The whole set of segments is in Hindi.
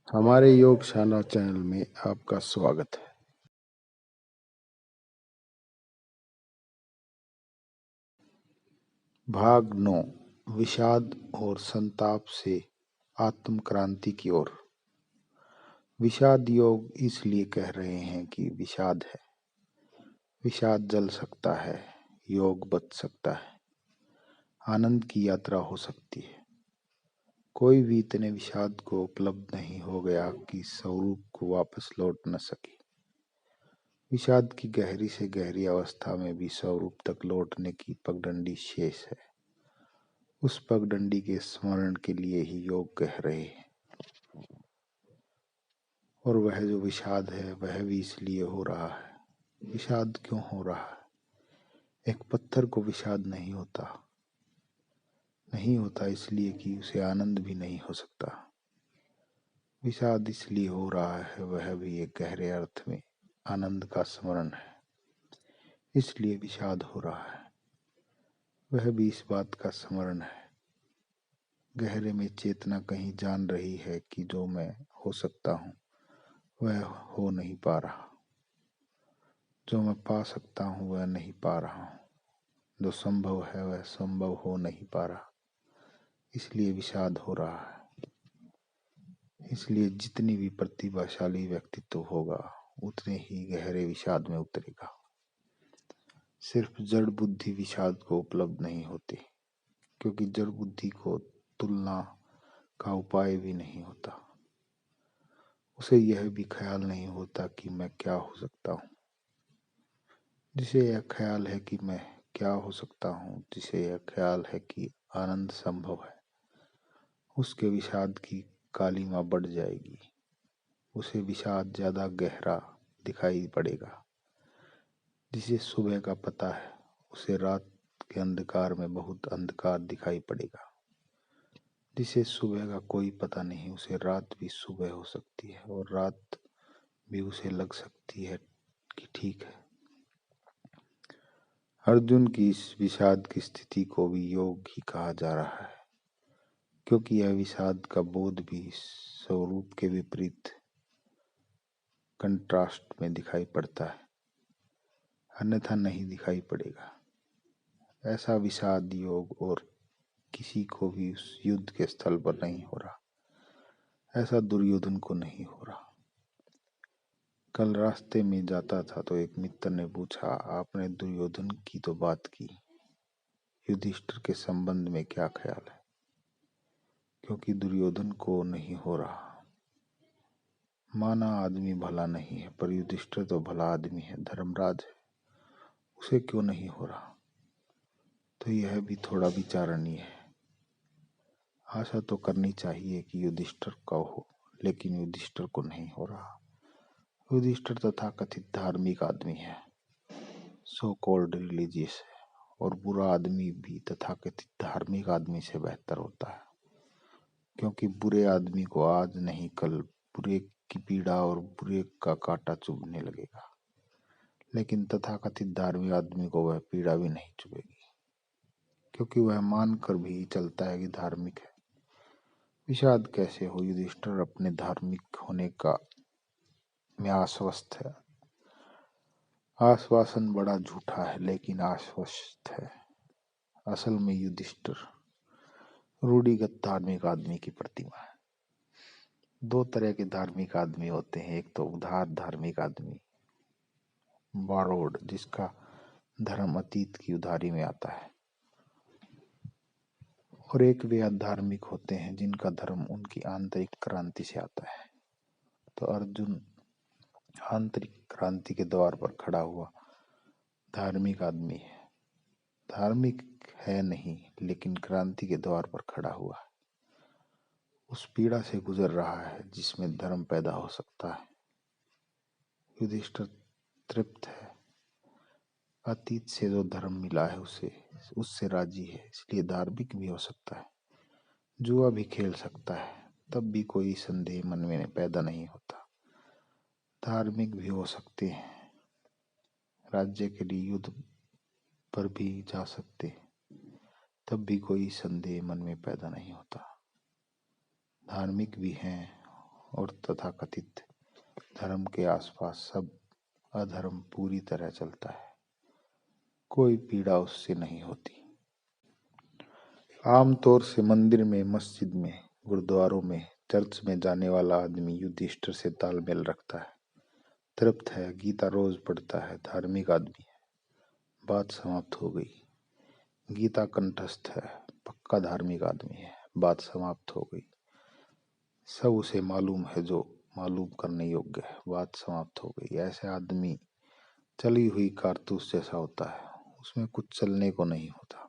हमारे योगशाला चैनल में आपका स्वागत है। भाग 9 विषाद और संताप से आत्म क्रांति की ओर। विषाद योग इसलिए कह रहे हैं कि विषाद है। विषाद जल सकता है, योग बच सकता है, आनंद की यात्रा हो सकती है। कोई भी इतने विषाद को उपलब्ध नहीं हो गया कि स्वरूप को वापस लौट न सके। विषाद की गहरी से गहरी अवस्था में भी स्वरूप तक लौटने की पगडंडी शेष है। उस पगडंडी के स्मरण के लिए ही योग कह रहे हैं। और वह जो विषाद है वह भी इसलिए हो रहा है। विषाद क्यों हो रहा है? एक पत्थर को विषाद नहीं होता इसलिए कि उसे आनंद भी नहीं हो सकता। विषाद इसलिए हो रहा है, वह भी एक गहरे अर्थ में आनंद का स्मरण है, इसलिए विषाद हो रहा है। वह भी इस बात का स्मरण है। गहरे में चेतना कहीं जान रही है कि जो मैं हो सकता हूँ वह हो नहीं पा रहा, जो मैं पा सकता हूँ वह नहीं पा रहा हूँ, जो संभव है वह संभव हो नहीं पा रहा, इसलिए विषाद हो रहा है। इसलिए जितनी भी प्रतिभाशाली व्यक्तित्व होगा उतने ही गहरे विषाद में उतरेगा। सिर्फ जड़ बुद्धि विषाद को उपलब्ध नहीं होती, क्योंकि जड़ बुद्धि को तुलना का उपाय भी नहीं होता। उसे यह भी ख्याल नहीं होता कि मैं क्या हो सकता हूँ। जिसे यह ख्याल है कि मैं क्या हो सकता हूँ, जिसे यह ख्याल है कि आनंद संभव है, उसके विषाद की कालिमा बढ़ जाएगी। उसे विषाद ज्यादा गहरा दिखाई पड़ेगा। जिसे सुबह का पता है उसे रात के अंधकार में बहुत अंधकार दिखाई पड़ेगा। जिसे सुबह का कोई पता नहीं उसे रात भी सुबह हो सकती है, और रात भी उसे लग सकती है कि ठीक है। अर्जुन की इस विषाद की स्थिति को भी योग ही कहा जा रहा है, क्योंकि यह विषाद का बोध भी स्वरूप के विपरीत कंट्रास्ट में दिखाई पड़ता है, अन्यथा नहीं दिखाई पड़ेगा। ऐसा विषाद योग और किसी को भी उस युद्ध के स्थल पर नहीं हो रहा। ऐसा दुर्योधन को नहीं हो रहा। कल रास्ते में जाता था तो एक मित्र ने पूछा, आपने दुर्योधन की तो बात की, युधिष्ठिर के संबंध में क्या ख्याल है? क्योंकि दुर्योधन को नहीं हो रहा। माना आदमी भला नहीं है, पर युधिष्ठिर तो भला आदमी है, धर्मराज है, उसे क्यों नहीं हो रहा? तो यह भी थोड़ा विचारणीय है। आशा तो करनी चाहिए कि युधिष्ठिर का हो, लेकिन युधिष्ठिर को नहीं हो रहा। युधिष्ठिर तथाकथित धार्मिक आदमी है, सो कॉल्ड रिलीजियस है, और बुरा आदमी भी तथाकथित धार्मिक आदमी से बेहतर होता है, क्योंकि बुरे आदमी को आज नहीं कल बुरे की पीड़ा और बुरे का कांटा चुभने लगेगा, लेकिन तथाकथित धार्मिक आदमी को वह पीड़ा भी नहीं चुभेगी, क्योंकि वह मानकर भी चलता है कि धार्मिक है। विषाद कैसे हो? युधिष्ठिर अपने धार्मिक होने का में आश्वस्त है। आश्वासन बड़ा झूठा है, लेकिन आश्वस्त है। असल में युधिष्ठिर रूढ़िगत धार्मिक आदमी की प्रतिमा है। दो तरह के धार्मिक आदमी होते हैं, एक तो उदार धार्मिक आदमी, बारोड, जिसका धर्म अतीत की उधारी में आता है, और एक वे अधार्मिक होते हैं जिनका धर्म उनकी आंतरिक क्रांति से आता है। तो अर्जुन आंतरिक क्रांति के द्वार पर खड़ा हुआ धार्मिक आदमी है। धार्मिक है नहीं, लेकिन क्रांति के द्वार पर खड़ा हुआ है। उस पीड़ा से गुजर रहा है जिसमें धर्म पैदा हो सकता है। युधिष्ठिर तृप्त है, अतीत से जो धर्म मिला है उससे राजी है, इसलिए धार्मिक भी हो सकता है। जुआ भी खेल सकता है, तब भी कोई संदेह मन में पैदा नहीं होता। धार्मिक भी हो सकते हैं, राज्य के लिए युद्ध पर भी जा सकते, तब भी कोई संदेह मन में पैदा नहीं होता। धार्मिक भी हैं और तथाकथित धर्म के आसपास सब अधर्म पूरी तरह चलता है, कोई पीड़ा उससे नहीं होती। आमतौर से मंदिर में, मस्जिद में, गुरुद्वारों में, चर्च में जाने वाला आदमी युधिष्ठिर से तालमेल रखता है, तृप्त है, गीता रोज पढ़ता है, धार्मिक आदमी है। बात समाप्त हो गई। गीता कंठस्थ है, पक्का धार्मिक आदमी है, बात समाप्त हो गई। सब उसे मालूम है जो मालूम करने योग्य है, बात समाप्त हो गई। ऐसे आदमी चली हुई कारतूस जैसा होता है, उसमें कुछ चलने को नहीं होता।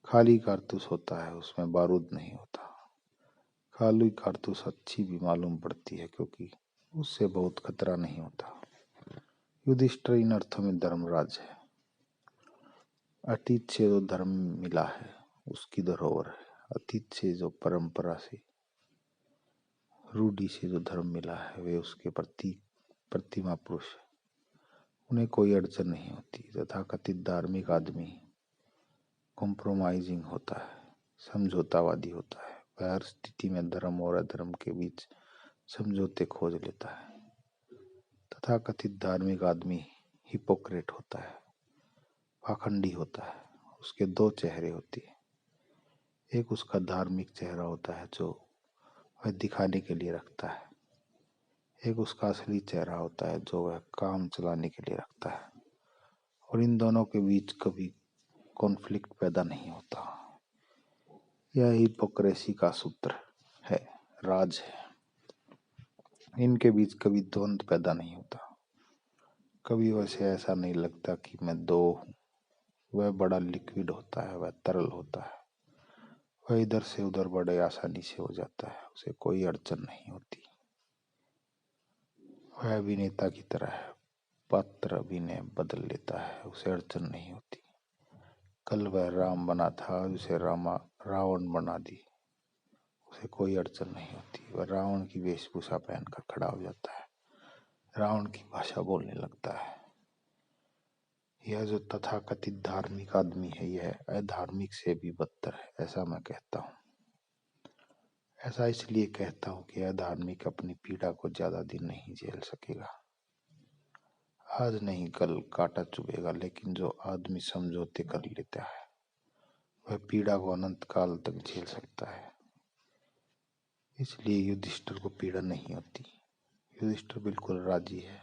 खाली कारतूस होता है, उसमें बारूद नहीं होता। खाली कारतूस अच्छी भी मालूम पड़ती है क्योंकि उससे बहुत खतरा नहीं होता। युधिष्ठिर इन अर्थों में धर्मराज है। अतीत से जो धर्म मिला है उसकी धरोहर है। अतीत से जो परंपरा से, रूढ़ी से जो धर्म मिला है वे उसके प्रतिमा पुरुष है। उन्हें कोई अड़चन नहीं होती। तथाकथित धार्मिक आदमी कॉम्प्रोमाइजिंग होता है, समझौतावादी होता है। वह हर स्थिति में धर्म और अधर्म के बीच समझौते खोज लेता है। तथाकथित धार्मिक आदमी हिपोक्रेट होता है, पाखंडी होता है। उसके दो चेहरे होते हैं। एक उसका धार्मिक चेहरा होता है जो वह दिखाने के लिए रखता है। एक उसका असली चेहरा होता है जो वह काम चलाने के लिए रखता है। और इन दोनों के बीच कभी कॉन्फ्लिक्ट पैदा नहीं होता। यह हिपोक्रेसी का सूत्र है, राज है। इनके बीच कभी द्वंद्व पैदा नहीं होता। कभी वैसे ऐसा नहीं लगता कि मैं दो हूं। वह बड़ा लिक्विड होता है, वह तरल होता है। वह इधर से उधर बड़े आसानी से हो जाता है, उसे कोई अड़चन नहीं होती। वह अभिनेता की तरह है, पात्र अभिनय बदल लेता है, उसे अड़चन नहीं होती। कल वह राम बना था, उसे रावण बना दी, उसे कोई अड़चन नहीं होती। वह रावण की वेशभूषा पहनकर खड़ा हो जाता है, रावण की भाषा बोलने लगता है। यह जो तथाकथित धार्मिक आदमी है यह अधार्मिक से भी बदतर है, ऐसा मैं कहता हूँ। ऐसा इसलिए कहता हूँ कि अधार्मिक अपनी पीड़ा को ज्यादा दिन नहीं झेल सकेगा। आज नहीं कल कांटा चुभेगा, लेकिन जो आदमी समझौते कर लेता है वह पीड़ा को अनंत काल तक झेल सकता है। इसलिए युधिष्ठिर को पीड़ा नहीं होती। युधिष्ठिर बिल्कुल राजी है।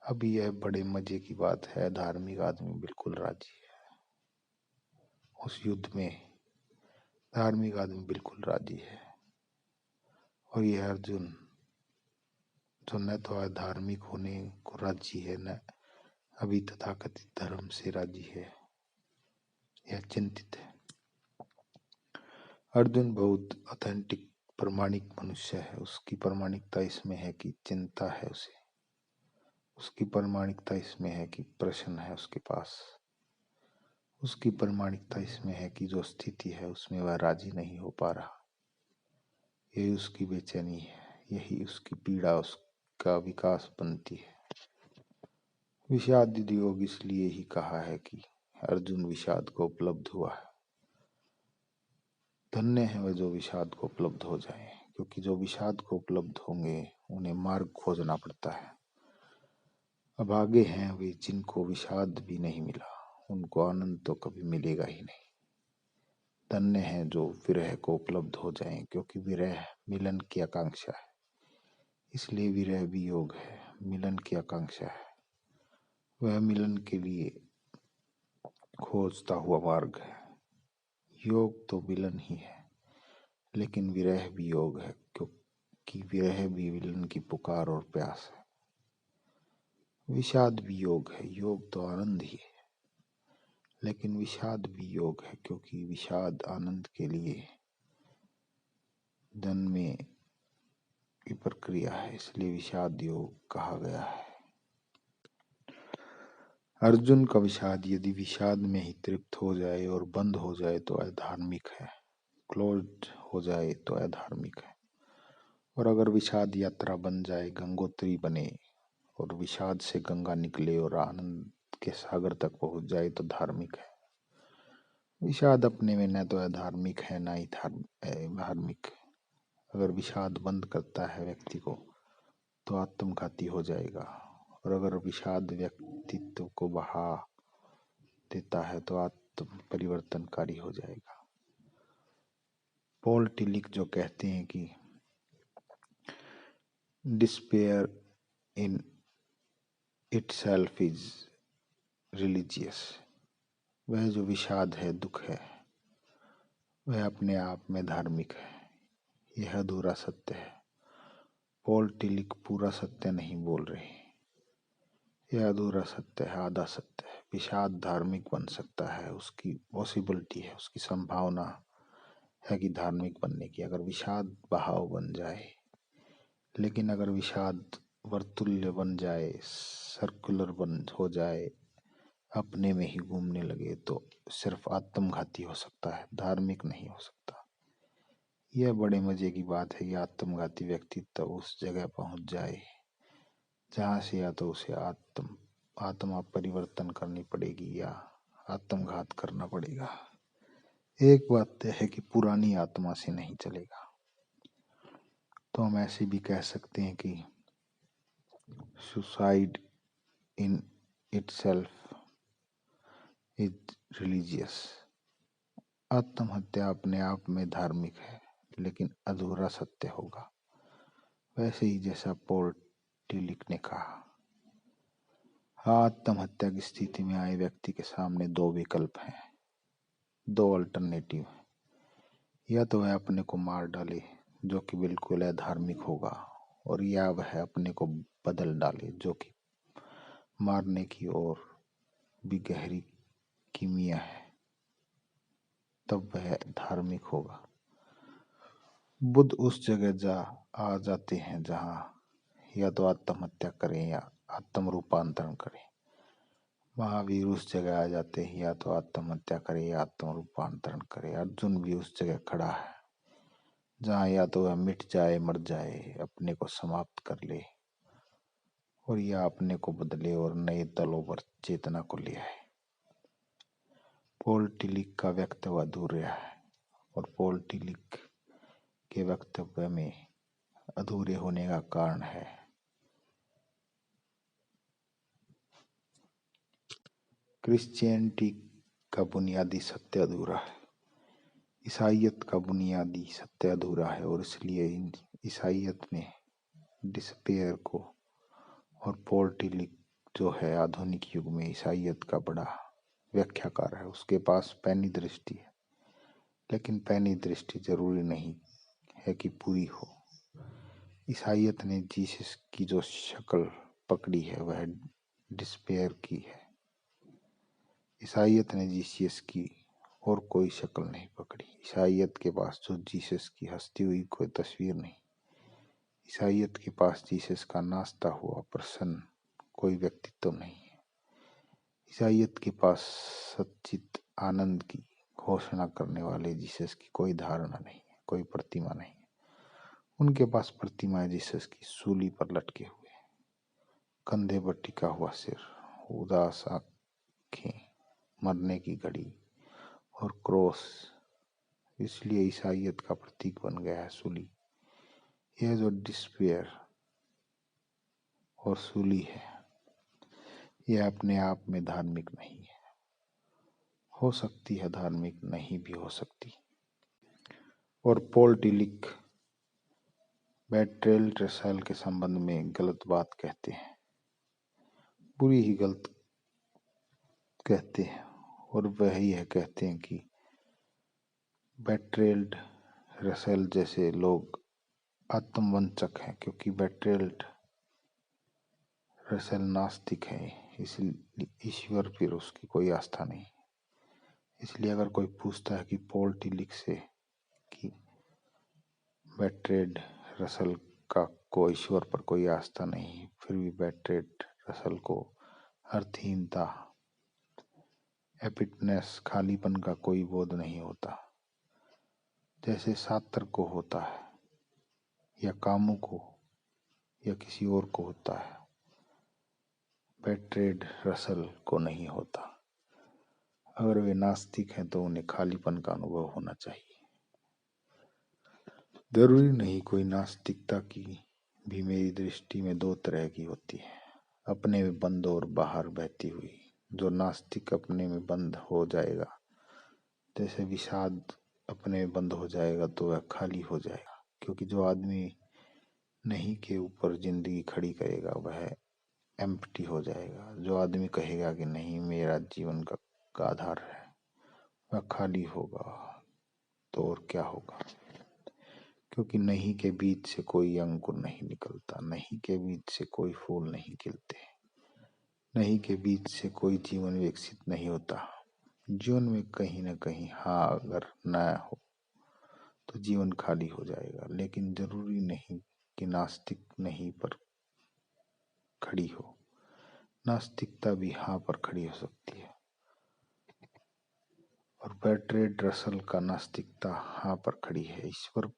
अब यह बड़े मजे की बात है, धार्मिक आदमी बिल्कुल राजी है। उस युद्ध में धार्मिक आदमी बिल्कुल राजी है। और यह अर्जुन जो न तो अधार्मिक होने को राजी है, न अभी तथाकथित धर्म से राजी है, यह चिंतित है। अर्जुन बहुत ऑथेंटिक प्रामाणिक मनुष्य है। उसकी प्रामाणिकता इसमें है कि चिंता है उसे। उसकी प्रामाणिकता इसमें है कि प्रश्न है उसके पास। उसकी प्रामाणिकता इसमें है कि जो स्थिति है उसमें वह राजी नहीं हो पा रहा। यही उसकी बेचैनी है, यही उसकी पीड़ा, उसका विकास बनती है। विषाद योग इसलिए ही कहा है कि अर्जुन विषाद को उपलब्ध हुआ है। धन्य है वह जो विषाद को उपलब्ध हो जाए, क्योंकि जो विषाद को उपलब्ध होंगे उन्हें मार्ग खोजना पड़ता है। अभागे हैं वे जिनको विषाद भी नहीं मिला, उनको आनंद तो कभी मिलेगा ही नहीं। धन्य है जो विरह को उपलब्ध हो जाएं, क्योंकि विरह मिलन की आकांक्षा है। इसलिए विरह भी योग है, मिलन की आकांक्षा है। वह मिलन के लिए खोजता हुआ मार्ग है। योग तो मिलन ही है, लेकिन विरह भी योग है, क्योंकि विरह भी मिलन की पुकार और प्यास है। विषाद भी योग है, योग तो आनंद ही है, लेकिन विषाद भी योग है, क्योंकि विषाद आनंद के लिए जन्मे की प्रक्रिया है। इसलिए विषाद योग कहा गया है। अर्जुन का विषाद यदि विषाद में ही तृप्त हो जाए और बंद हो जाए तो अधार्मिक है, क्लोज हो जाए तो अधार्मिक है। और अगर विषाद यात्रा बन जाए, गंगोत्री बने और विषाद से गंगा निकले और आनंद के सागर तक पहुंच जाए तो धार्मिक है। विषाद अपने में न तो अधार्मिक है, ना ही धार्मिक। अगर विषाद बंद करता है व्यक्ति को तो आत्मघाती हो जाएगा, और अगर विषाद व्यक्तित्व को बहा देता है तो आत्म परिवर्तनकारी हो जाएगा। पॉल टिलिक जो कहते हैं कि despair in itself is religious, वह जो विषाद है, दुख है, वह अपने आप में धार्मिक है। यह अधूरा सत्य है। पॉल टिलिक पूरा सत्य नहीं बोल रहे, यह अधूरा सत्य है, आधा सत्य है। विषाद धार्मिक बन सकता है, उसकी पॉसिबिलिटी है, उसकी संभावना है कि धार्मिक बनने की, अगर विषाद बहाव बन जाए। लेकिन अगर विषाद वर्तुल्य बन जाए, सर्कुलर बन हो जाए, अपने में ही घूमने लगे, तो सिर्फ आत्मघाती हो सकता है, धार्मिक नहीं हो सकता। यह बड़े मजे की बात है कि आत्मघाती व्यक्तित्व उस जगह पहुंच जाए जहां से या तो उसे आत्मा परिवर्तन करनी पड़ेगी या आत्मघात करना पड़ेगा। एक बात तय है कि पुरानी आत्मा से नहीं चलेगा। तो हम ऐसे भी कह सकते हैं कि suicide in itself is religious. आत्महत्या अपने आप में धार्मिक है, लेकिन अधूरा सत्य होगा, वैसे ही जैसा पॉल टिलिक ने कहा। आत्महत्या की स्थिति में आए व्यक्ति के सामने दो विकल्प हैं, दो अल्टरनेटिव हैं। या तो वह अपने को मार डाले, जो कि बिल्कुल अधार्मिक होगा, और या वह अपने को बदल डाले, जो कि मारने की ओर भी गहरी कीमिया है, तब वह धार्मिक होगा। बुद्ध उस जगह आ जाते हैं जहां या तो आत्महत्या करें या आत्म रूपांतरण करें। महावीर उस जगह आ जाते हैं या तो आत्महत्या करे या आत्म रूपांतरण करे। अर्जुन भी उस जगह खड़ा है जहां या तो वह मिट जाए, मर जाए, अपने को समाप्त कर ले, और या अपने को बदले और नए तलों पर चेतना को ले आए। पॉल टिलिक का वक्तव्य अधूरा है, और पॉल टिलिक के वक्तव्य में अधूरे होने का कारण है क्रिश्चियनिटी का बुनियादी सत्य अधूरा है, ईसाइयत का बुनियादी सत्य अधूरा है, और इसलिए ईसाइयत में डिस्पेयर को, और पॉल टिलिक जो है आधुनिक युग में ईसाइयत का बड़ा व्याख्याकार है, उसके पास पैनी दृष्टि है। लेकिन पैनी दृष्टि जरूरी नहीं है कि पूरी हो। ईसाइयत ने जीसस की जो शक्ल पकड़ी है वह डिस्पेयर की है। ईसाइयत ने जीसस की और कोई शक्ल नहीं पकड़ी। ईसाइयत के पास जो जीसस की हंसती हुई कोई तस्वीर नहीं। ईसाइयत के पास जीसस का नाचता हुआ प्रसन्न कोई व्यक्तित्व नहीं है। ईसाइयत के पास सच्चित आनंद की घोषणा करने वाले जीसस की कोई धारणा नहीं है, कोई प्रतिमा नहीं है। उनके पास प्रतिमा है जीसस की सूली पर लटके हुए, कंधे पर टिका हुआ सिर, उदास आंखें, मरने की घड़ी और क्रॉस। इसलिए ईसाइयत का प्रतीक बन गया है सूली। यह जो डिस्पेयर और सूली है, यह अपने आप में धार्मिक नहीं है। हो सकती है धार्मिक, नहीं भी हो सकती। और पॉल टिलिक बर्ट्रैंड रसेल के संबंध में गलत बात कहते हैं, बुरी ही गलत कहते हैं, और वह यह कहते हैं कि बर्ट्रैंड रसेल जैसे लोग आत्मवंचक हैं, क्योंकि बर्ट्रैंड रसेल नास्तिक है, इसलिए ईश्वर पर उसकी कोई आस्था नहीं। इसलिए अगर कोई पूछता है कि पॉल टिलिक से कि बर्ट्रैंड रसेल को ईश्वर पर कोई आस्था नहीं, फिर भी बर्ट्रैंड रसेल को अर्थहीनता, एपिटनेस, खालीपन का कोई बोध नहीं होता, जैसे सात्र को होता है या कामू को या किसी और को होता है, बर्ट्रैंड रसेल को नहीं होता। अगर वे नास्तिक हैं तो उन्हें खालीपन का अनुभव होना चाहिए। जरूरी नहीं कोई नास्तिकता की भी मेरी दृष्टि में दो तरह की होती है, अपने में बंद और बाहर बहती हुई। जो नास्तिक अपने में बंद हो जाएगा, जैसे विषाद अपने में बंद हो जाएगा, तो वह खाली हो जाएगा। क्योंकि जो आदमी नहीं के ऊपर जिंदगी खड़ी करेगा वह एम्प्टी हो जाएगा। जो आदमी कहेगा कि नहीं मेरा जीवन का आधार है, वह खाली होगा। तो और क्या होगा? क्योंकि नहीं के बीच से कोई अंकुर नहीं निकलता, नहीं के बीच से कोई फूल नहीं खिलते, नहीं के बीच से कोई जीवन विकसित नहीं होता। जीवन में कहीं ना कहीं हाँ अगर न हो तो जीवन खाली हो जाएगा। लेकिन जरूरी नहीं कि नास्तिक नहीं पर खड़ी हो, नास्तिकता भी हाँ पर खड़ी हो सकती है। और बर्ट्रेड रसल का नास्तिकता हाँ पर खड़ी है। ईश्वर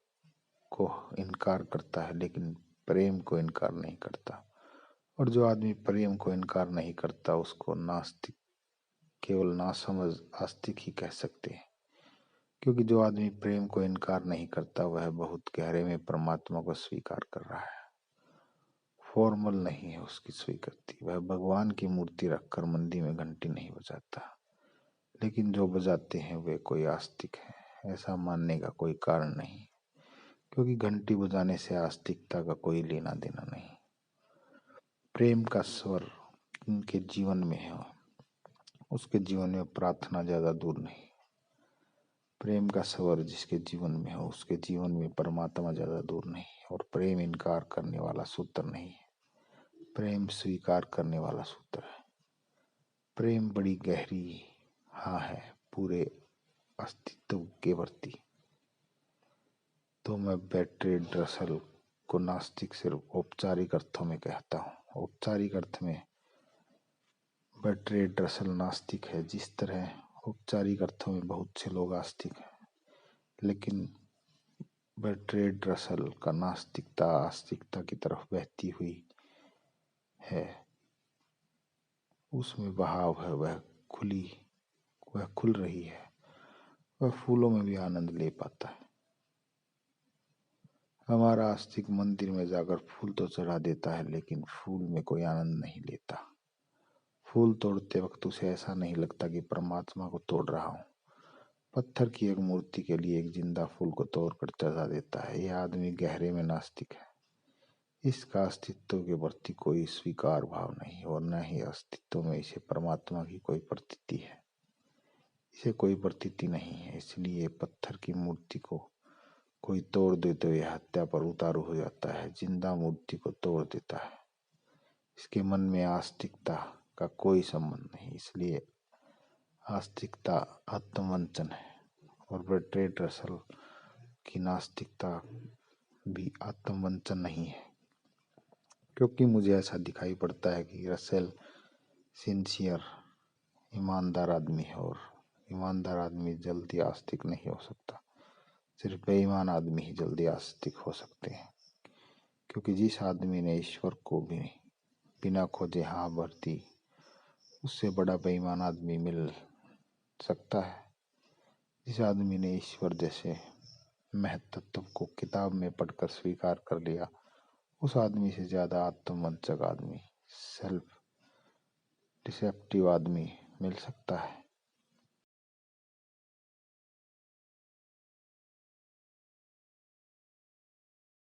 को इनकार करता है लेकिन प्रेम को इनकार नहीं करता। और जो आदमी प्रेम को इनकार नहीं करता उसको नास्तिक, केवल नासमझ आस्तिक ही कह सकते हैं। क्योंकि जो आदमी प्रेम को इनकार नहीं करता वह बहुत गहरे में परमात्मा को स्वीकार कर रहा है। फॉर्मल नहीं है उसकी स्वीकृति। वह भगवान की मूर्ति रखकर मंदिर में घंटी नहीं बजाता, लेकिन जो बजाते हैं वे कोई आस्तिक है। ऐसा मानने का कोई कारण नहीं, क्योंकि घंटी बजाने से आस्तिकता का कोई लेना देना नहीं। प्रेम का स्वर उनके जीवन में है, उसके जीवन में प्रार्थना ज्यादा दूर नहीं। प्रेम का स्वर जिसके जीवन में हो उसके जीवन में परमात्मा ज्यादा दूर नहीं। और प्रेम इनकार करने वाला सूत्र नहीं है, प्रेम स्वीकार करने वाला सूत्र है। प्रेम बड़ी गहरी हाँ है पूरे अस्तित्व के प्रति। तो मैं बर्ट्रेड रसल को नास्तिक सिर्फ औपचारिक अर्थों में कहता हूँ। औपचारिक अर्थ में बर्ट्रेड रसल नास्तिक है, जिस तरह औपचारिक अर्थों में बहुत से लोग आस्तिक हैं। लेकिन बर्ट्रेड रसल का नास्तिकता आस्तिकता की तरफ बहती हुई है, उसमें बहाव है, वह खुल रही है, वह फूलों में भी आनंद ले पाता है। हमारा आस्तिक मंदिर में जाकर फूल तो चढ़ा देता है लेकिन फूल में कोई आनंद नहीं लेता। फूल तोड़ते वक्त उसे ऐसा नहीं लगता कि परमात्मा को तोड़ रहा हूँ। पत्थर की एक मूर्ति के लिए एक जिंदा फूल को तोड़कर चढ़ा देता है। यह आदमी गहरे में नास्तिक है। इसका अस्तित्व के प्रति कोई स्वीकार भाव नहीं और न ही अस्तित्व में इसे परमात्मा की कोई प्रतीति है। इसे कोई प्रतीति नहीं है, इसलिए पत्थर की मूर्ति को कोई तोड़ दे तो यह हत्या पर उतारू हो जाता है। जिंदा मूर्ति को तोड़ देता है। इसके मन में आस्तिकता का कोई संबंध नहीं, इसलिए आस्तिकता आत्मवंचन है। और बर्ट्रेड रसल की नास्तिकता भी आत्मवंचन नहीं है, क्योंकि मुझे ऐसा दिखाई पड़ता है कि रसेल सिंसियर ईमानदार आदमी है और ईमानदार आदमी जल्दी आस्तिक नहीं हो सकता। सिर्फ बेईमान आदमी ही जल्दी आस्तिक हो सकते हैं। क्योंकि जिस आदमी ने ईश्वर को भी बिना खोजे हाँ भर दी, उससे बड़ा बेईमान आदमी मिल सकता है? जिस आदमी ने ईश्वर जैसे महत्व को किताब में पढ़कर स्वीकार कर लिया, उस आदमी से ज्यादा आत्मवंचक आदमी, सेल्फ डिसेप्टिव आदमी मिल सकता है?